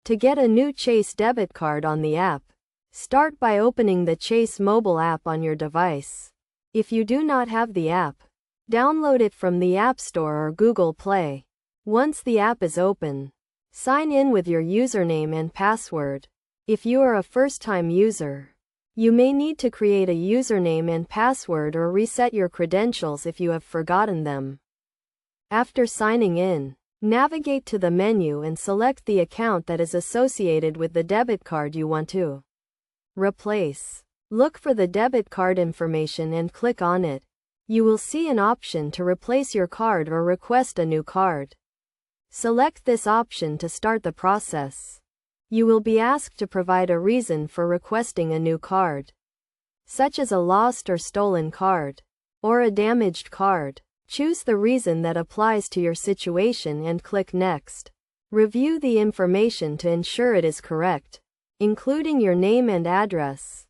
To get a new Chase debit card on the app, start by opening the Chase mobile app on your device. If you do not have the app, download it from the App Store or Google Play. Once the app is open, sign in with your username and password. If you are a first-time user, you may need to create a username and password or reset your credentials if you have forgotten them. After signing in, navigate to the menu and select the account that is associated with the debit card you want to replace. Look for the debit card information and click on it. You will see an option to replace your card or request a new card. Select this option to start the process. You will be asked to provide a reason for requesting a new card, such as a lost or stolen card, or a damaged card. Choose the reason that applies to your situation and click Next. Review the information to ensure it is correct, including your name and address.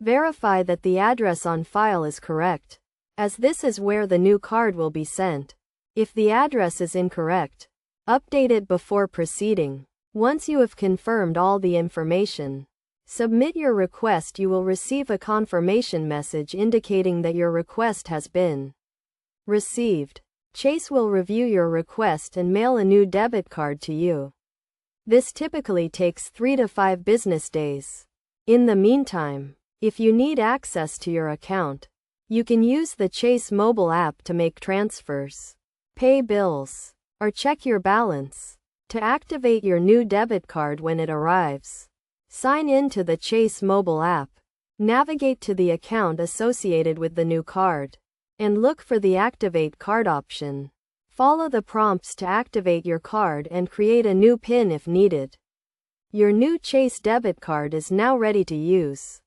Verify that the address on file is correct, as this is where the new card will be sent. If the address is incorrect, update it before proceeding. Once you have confirmed all the information, submit your request. You will receive a confirmation message indicating that your request has been received. Chase will review your request and mail a new debit card to you. This typically takes 3 to 5 business days. In the meantime, if you need access to your account, you can use the Chase mobile app to make transfers, pay bills, or check your balance. To activate your new debit card when it arrives, sign in to the Chase mobile app, navigate to the account associated with the new card, and look for the Activate Card option. Follow the prompts to activate your card and create a new PIN if needed. Your new Chase debit card is now ready to use.